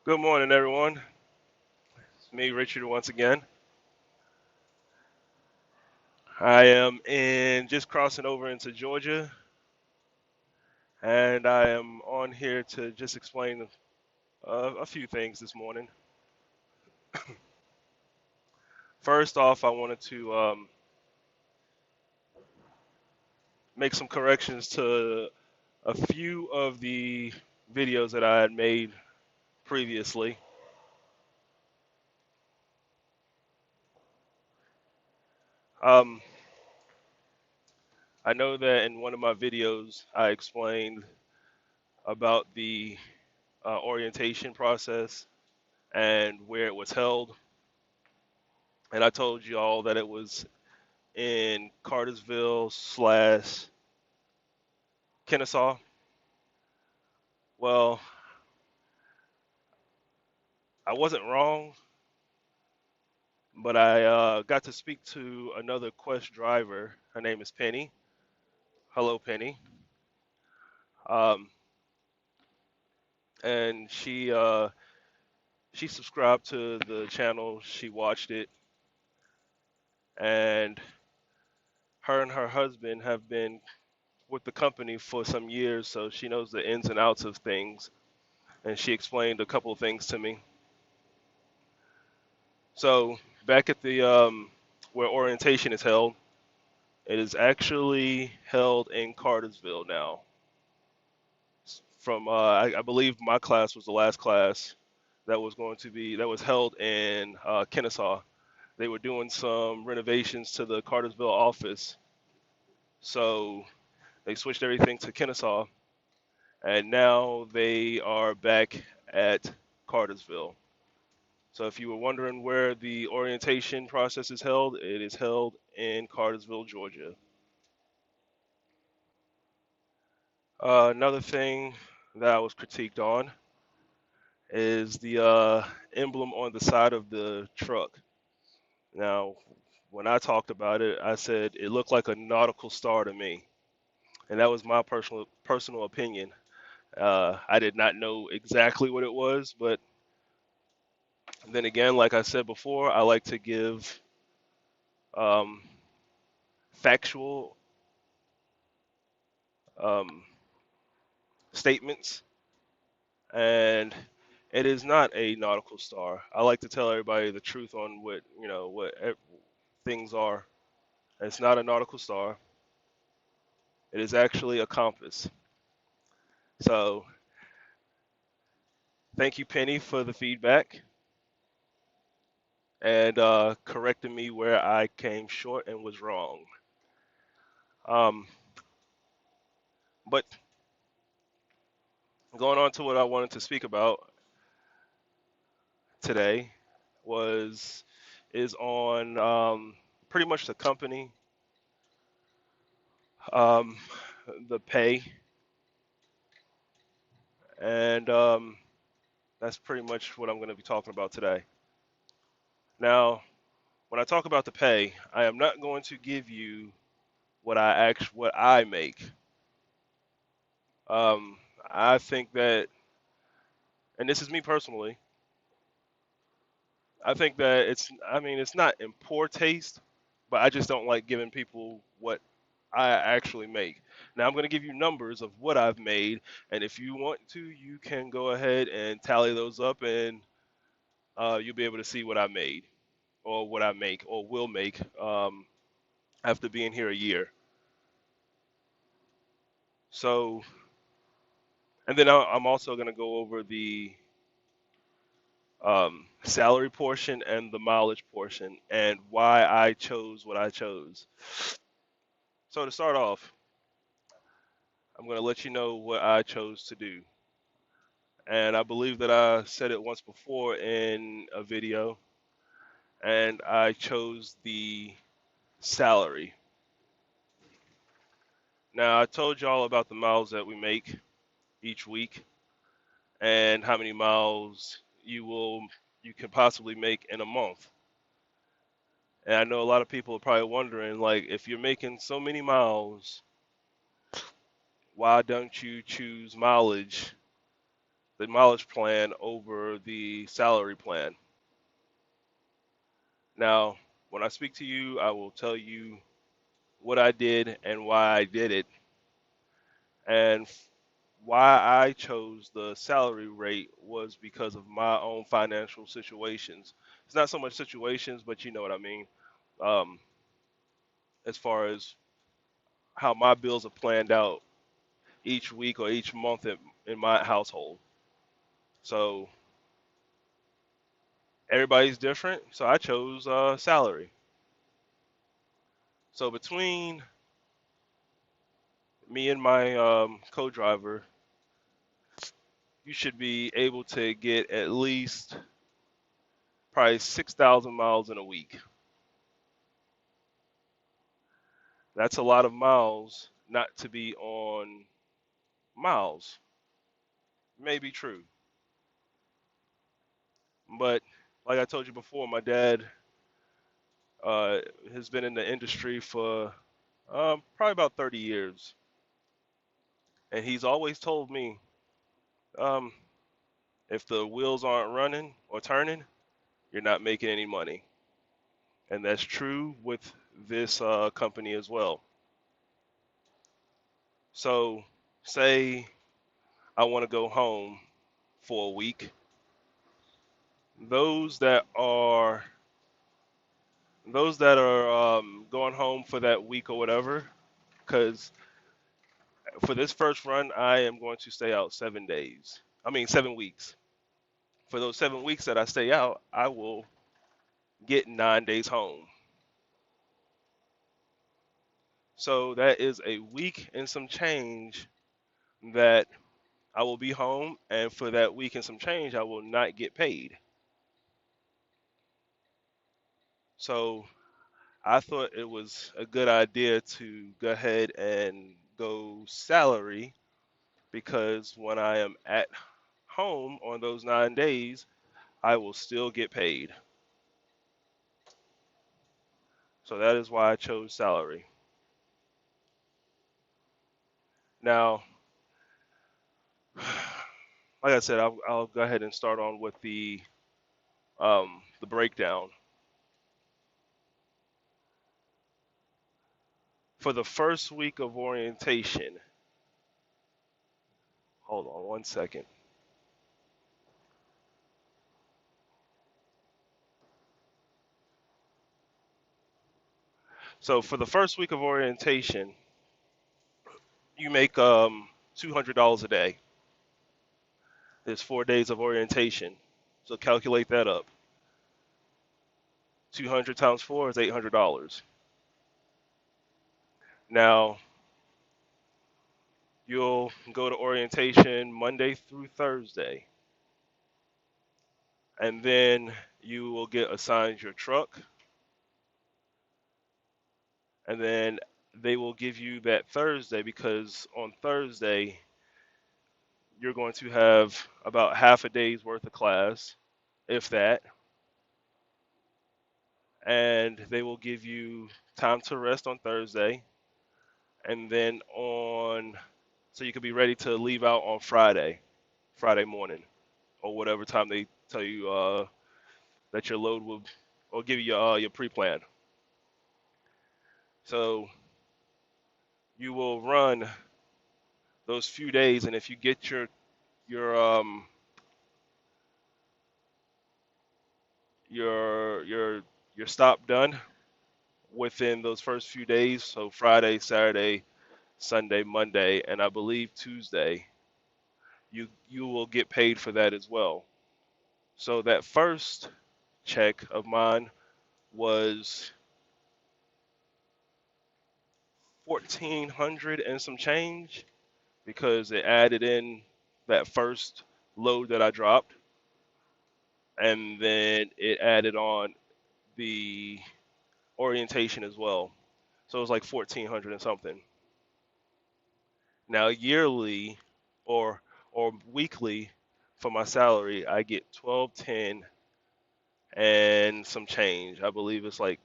Good morning, everyone. It's me, Richard, once again. I am in just crossing over into Georgia, and I am on here to just explain a few things this morning. First off, I wanted to make some corrections to a few of the videos that I had made previously. Um, I know that in one of my videos, I explained about the orientation process and where it was held, and I told you all that it was in Cartersville slash Kennesaw. Well, I wasn't wrong, but I got to speak to another Quest driver. Her name is Penny. Hello, Penny. Um, and she subscribed to the channel. She watched it, and her husband have been with the company for some years, so she knows the ins and outs of things. And she explained a couple of things to me. So back at the where orientation is held, it is actually held in Cartersville now. From I believe my class was the last class that was held in Kennesaw. They were doing some renovations to the Cartersville office, so they switched everything to Kennesaw, and now they are back at Cartersville. So if you were wondering where the orientation process is held, it is held in Cartersville, Georgia. Another thing that I was critiqued on is the emblem on the side of the truck. Now, when I talked about it, I said it looked like a nautical star to me, and that was my personal opinion. I did not know exactly what it was, but then again, like I said before, I like to give um, factual um, statements, and it is not a nautical star. I like to tell everybody the truth on what things are. It's not a nautical star. It is actually a compass. So thank you, Penny, for the feedback and correcting me where I came short and was wrong. Um, but going on to what I wanted to speak about today was is on pretty much the company, um, the pay, and that's pretty much what I'm going to be talking about today. Now, when I talk about the pay, I am not going to give you what I make. Um, I think that, and this is me personally, I think that I mean, it's not in poor taste, but I just don't like giving people what I actually make. Now, I'm going to give you numbers of what I've made, and if you want to, you can go ahead and tally those up, and you'll be able to see what I made, or what I make, or will make after being here a year. So, and then I'm also going to go over the salary portion and the mileage portion and why I chose what I chose. So to start off, I'm going to let you know what I chose to do. And I believe that I said it once before in a video, and I chose the salary. Now, I told y'all about the miles that we make each week and how many miles you can possibly make in a month. And I know a lot of people are probably wondering, like, if you're making so many miles, why don't you choose mileage the mileage plan over the salary plan. Now, when I speak to you, I will tell you what I did and why I did it, and why I chose the salary rate was because of my own financial situations. It's not so much situations, but you know what I mean. Um, as far as how my bills are planned out each week or each month in my household. So everybody's different. So I chose salary. So between me and my co-driver, you should be able to get at least probably 6,000 miles in a week. That's a lot of miles not to be on miles. May be true, but like I told you before, my dad uh, has been in the industry for probably about 30 years, and he's always told me, um, if the wheels aren't running or turning, you're not making any money, and that's true with this company as well. So, say I want to go home for a week. Those that are going home for that week or whatever, because for this first run, I am going to stay out 7 days. I mean, 7 weeks. For those 7 weeks that I stay out, I will get 9 days home. So that is a week and some change that I will be home, and for that week and some change, I will not get paid. So I thought it was a good idea to go ahead and go salary because when I am at home on those 9 days, I will still get paid. So that is why I chose salary. Now, like I said, I'll go ahead and start on with the breakdown. For the first week of orientation, hold on one second. So for the first week of orientation, you make $200 a day. There's 4 days of orientation. So calculate that up. 200 times 4 is $800. Now, you'll go to orientation Monday through Thursday, and then you will get assigned your truck, and then they will give you that Thursday because on Thursday you're going to have about half a day's worth of class, if that, and they will give you time to rest on Thursday, and then on so you can be ready to leave out on Friday morning, or whatever time they tell you that your load will, or give you your pre-plan. So you will run those few days, and if you get your um your your stop done within those first few days, so Friday, Saturday, Sunday, Monday, and I believe Tuesday, you will get paid for that as well. So that first check of mine was 1,400 and some change because it added in that first load that I dropped, and then it added on the orientation as well. So it was like 1,400 and something. Now yearly or weekly for my salary, I get 1210 and some change. I believe it's like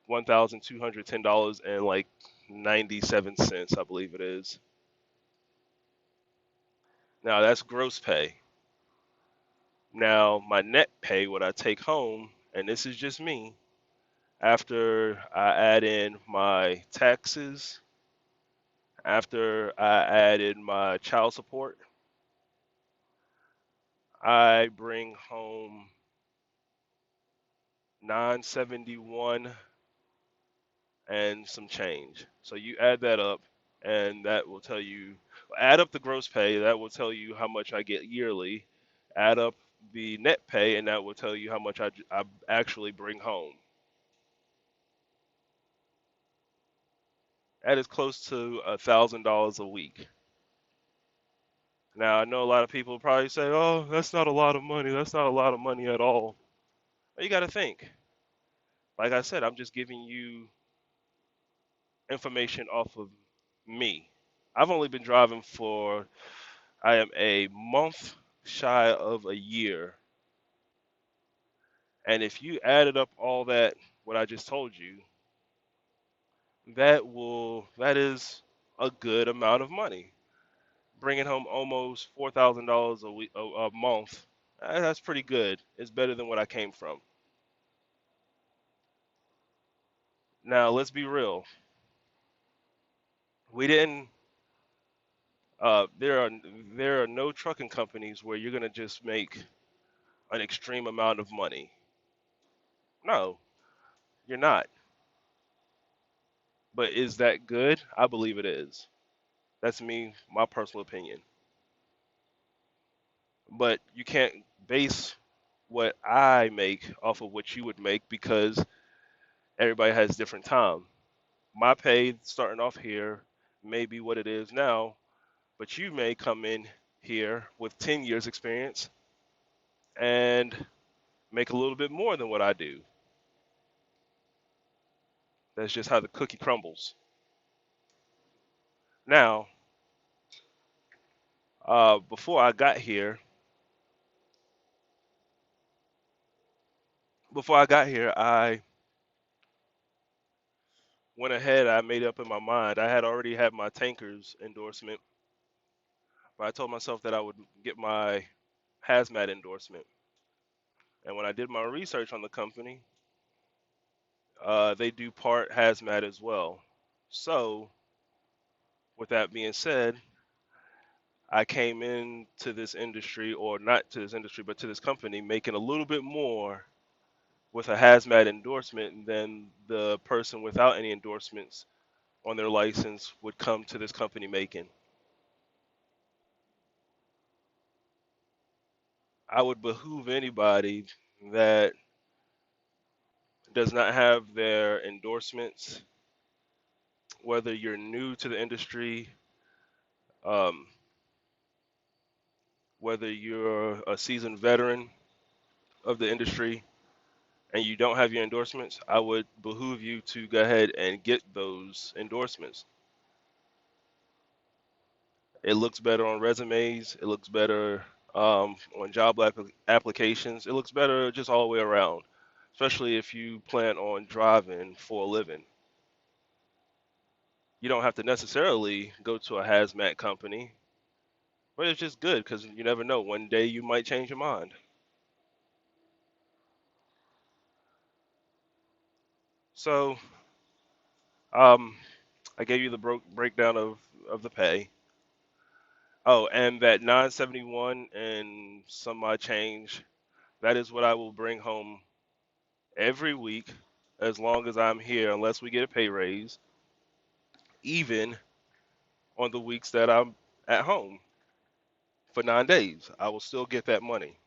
$1,210 and like 97 cents. I believe it is. Now that's gross pay. Now my net pay, what I take home, and this is just me, after I add in my taxes, after I add in my child support, I bring home 971 and some change. So you add that up, and that will tell you, add up the gross pay, that will tell you how much I get yearly. Add up the net pay, and that will tell you how much I actually bring home. That is close to $1,000 a week. Now I know a lot of people probably say, "Oh, that's not a lot of money. That's not a lot of money at all." But you got to think. Like I said, I'm just giving you information off of me. I've only been driving for, I am a month shy of a year. And if you added up all that, what I just told you, that is a good amount of money. Bringing home almost $4,000 a week, a month, that's pretty good. It's better than what I came from. Now let's be real. We didn't. There are no trucking companies where you're gonna just make an extreme amount of money. No, you're not. But is that good? I believe it is. That's me, my personal opinion. But you can't base what I make off of what you would make because everybody has different time. My pay starting off here may be what it is now, but you may come in here with 10 years experience and make a little bit more than what I do. That's just how the cookie crumbles. Now, before I got here, I went ahead. I made up in my mind. I had already had my tankers endorsement, but I told myself that I would get my hazmat endorsement. And when I did my research on the company, they do part hazmat as well. So, with that being said, I came into this industry, or not to this industry, but to this company, making a little bit more with a hazmat endorsement than the person without any endorsements on their license would come to this company making. I would behoove anybody that does not have their endorsements, whether you're new to the industry, um, whether you're a seasoned veteran of the industry, and you don't have your endorsements, I would behoove you to go ahead and get those endorsements. It looks better on resumes. It looks better on applications. It looks better just all the way around, especially if you plan on driving for a living. You don't have to necessarily go to a hazmat company, but it's just good because you never know. One day you might change your mind. So, um, I gave you the breakdown of the pay. Oh, and that 971 and some odd change, that is what I will bring home every week as long as I'm here, unless we get a pay raise, even on the weeks that I'm at home for 9 days. I will still get that money.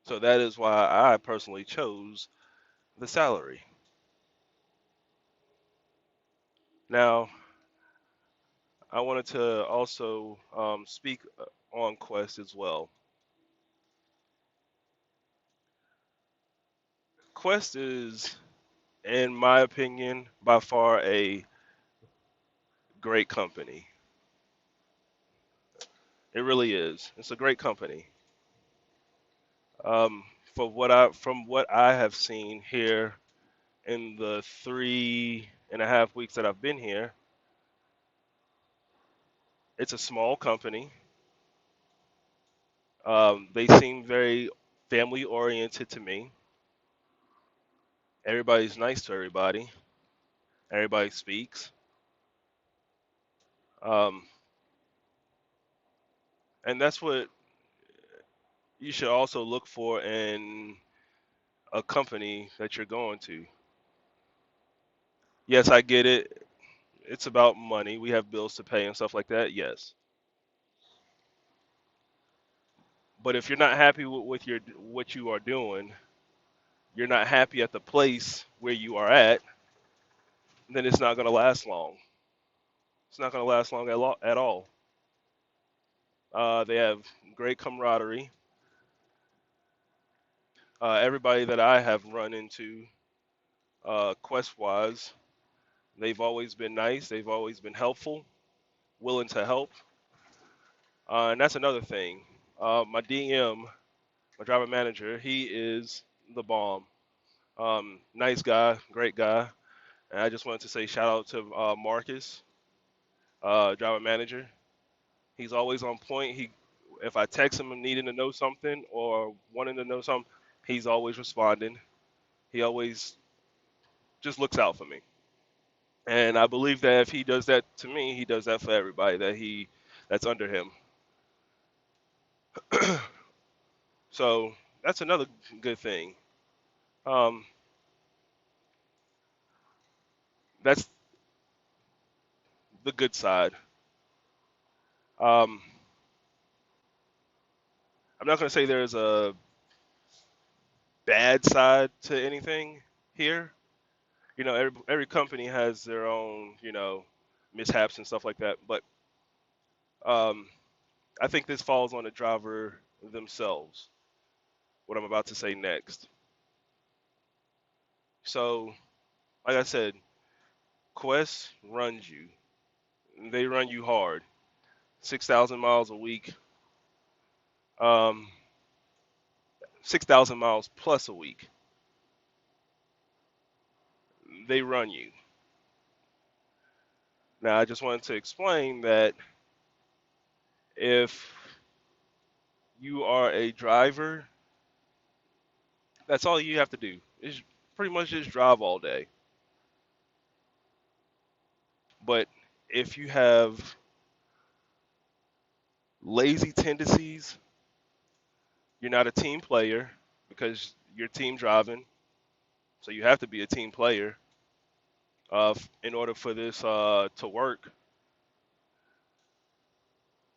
So that is why I personally chose the salary. Now, I wanted to also speak on Quest as well. Quest is, in my opinion, by far a great company. It really is. It's a great company. Um, from what I have seen here in the 3.5 weeks that I've been here, it's a small company. They seem very family oriented to me. Everybody's nice to everybody. Everybody speaks. Um, and that's what you should also look for in a company that you're going to. Yes, I get it. It's about money. We have bills to pay and stuff like that. Yes. But if you're not happy with your what you are doing, you're not happy at the place where you are at, then it's not going to last long. It's not going to last long at all. They have great camaraderie. Everybody that I have run into, quest wise, they've always been nice. They've always been helpful, willing to help. And that's another thing. My DM, my driver manager, he is the bomb. Nice guy, great guy. And I just wanted to say shout out to Marcus, driver manager. He's always on point. If I text him needing to know something or wanting to know something, he's always responding. He always just looks out for me. And I believe that if he does that to me, he does that for everybody that's under him. So that's another good thing. Um, that's the good side. Um, I'm not going to say there's a bad side to anything here. Every company has their own, mishaps and stuff like that. But um, I think this falls on the driver themselves. What I'm about to say next. So, like I said, Quest runs you. They run you hard. 6,000 miles a week. 6,000 miles plus a week. They run you. Now, I just wanted to explain that if you are a driver, that's all you have to do. Is pretty much just drive all day. But if you have lazy tendencies, you're not a team player because you're team driving. So you have to be a team player in order for this to work.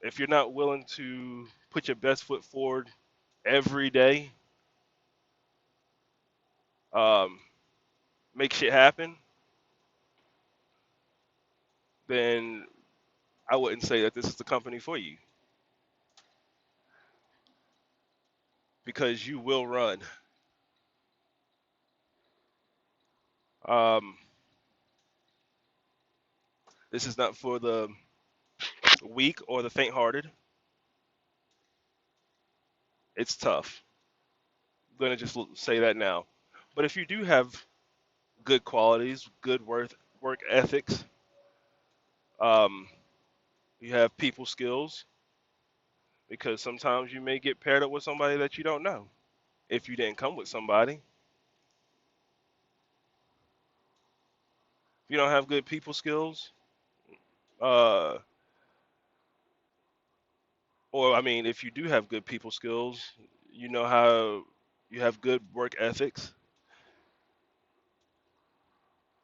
If you're not willing to put your best foot forward every day, um, make shit happen, then I wouldn't say that this is the company for you because you will run. Um, this is not for the weak or the faint-hearted. It's tough. I'm gonna just say that now. But if you do have good qualities, good work ethics, um, you have people skills, because sometimes you may get paired up with somebody that you don't know. If you didn't come with somebody, if you don't have good people skills, uh, or I mean, if you do have good people skills, you know how you have good work ethics.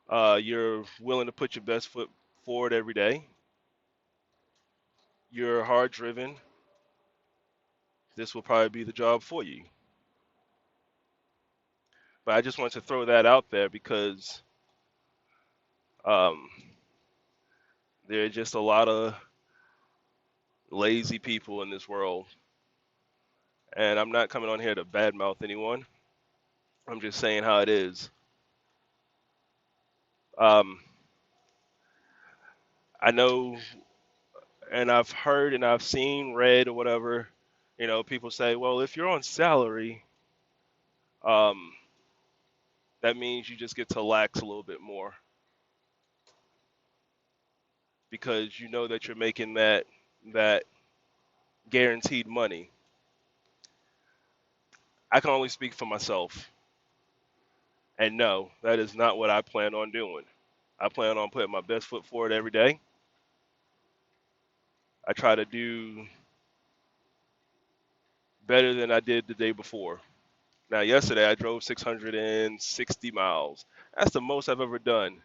You're willing to put your best foot forward every day. You're hard driven. This will probably be the job for you. But I just wanted to throw that out there because um, there are just a lot of lazy people in this world. And I'm not coming on here to badmouth anyone. I'm just saying how it is. Um, I know, and I've heard and I've seen, read, or whatever, people say, well, if you're on salary, um, that means you just get to lax a little bit more because you know that you're making that guaranteed money. I can only speak for myself. And no, that is not what I plan on doing. I plan on putting my best foot forward every day. I try to do better than I did the day before. Now, yesterday I drove 660 miles. That's the most I've ever done.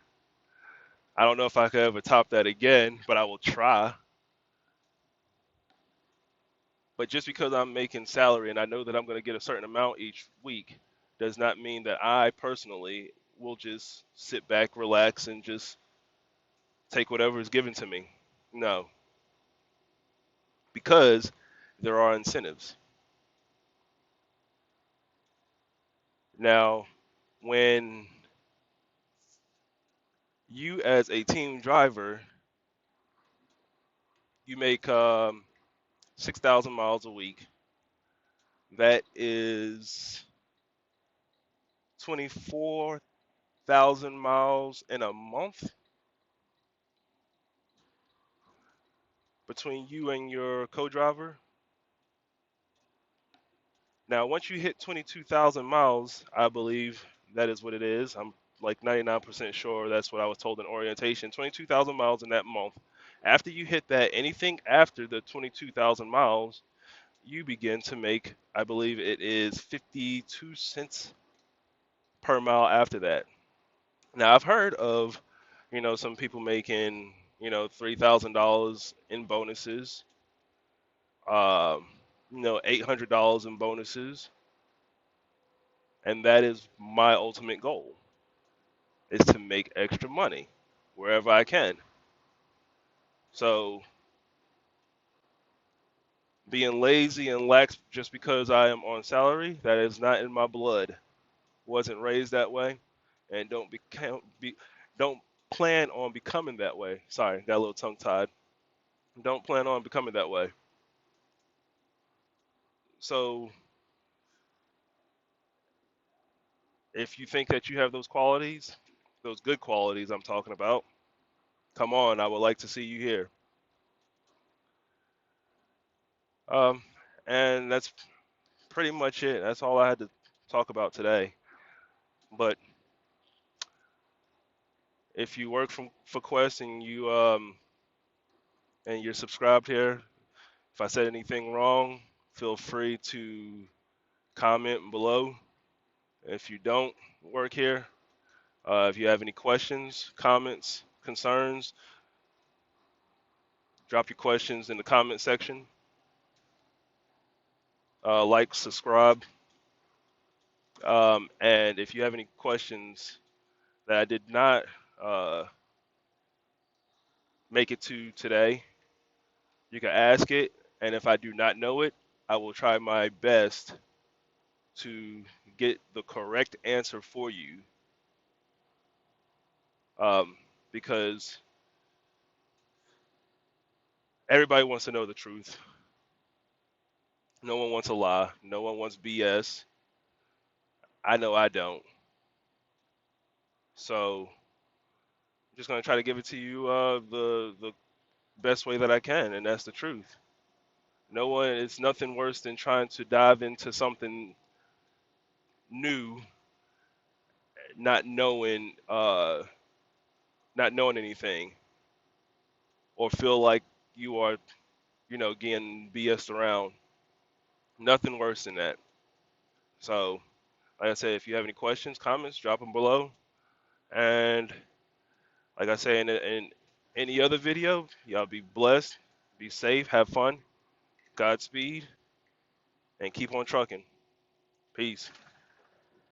I don't know if I could ever top that again, but I will try. But just because I'm making salary and I know that I'm going to get a certain amount each week does not mean that I personally will just sit back, relax, and just take whatever is given to me. No, because there are incentives. Now, when you as a team driver, you make 6,000 miles a week, that is 24,000 miles in a month between you and your co-driver. Now, once you hit 22,000 miles, I believe that is what it is. I'm like 99% sure that's what I was told in orientation. 22,000 miles in that month. After you hit that, anything after the 22,000 miles, you begin to make, I believe it is 52 cents per mile after that. Now, I've heard of, some people making, $3,000 in bonuses, um, $800 in bonuses, and that is my ultimate goal, is to make extra money wherever I can. So being lazy and lax just because I am on salary, that is not in my blood. Wasn't raised that way, and don't plan on becoming that way. Sorry, got a little tongue tied. Don't plan on becoming that way. So if you think that you have those qualities, those good qualities I'm talking about, come on, I would like to see you here. Um, and that's pretty much it. That's all I had to talk about today. But if you work for Quest and you're subscribed here, if I said anything wrong, feel free to comment below. If you don't work here, if you have any questions, comments, concerns, drop your questions in the comment section. Like, subscribe, and if you have any questions that I did not uh, make it to today, you can ask it, and if I do not know it, I will try my best to get the correct answer for you, um, because everybody wants to know the truth. No one wants a lie. No one wants BS. I know I don't. So I'm just gonna try to give it to you the best way that I can, and that's the truth. No one, it's nothing worse than trying to dive into something new, not knowing not knowing anything, or feel like you are, getting BS'd around. Nothing worse than that. So, like I said, if you have any questions, comments, drop them below. And like I say in any other video, y'all be blessed, be safe, have fun, Godspeed, and keep on trucking. Peace.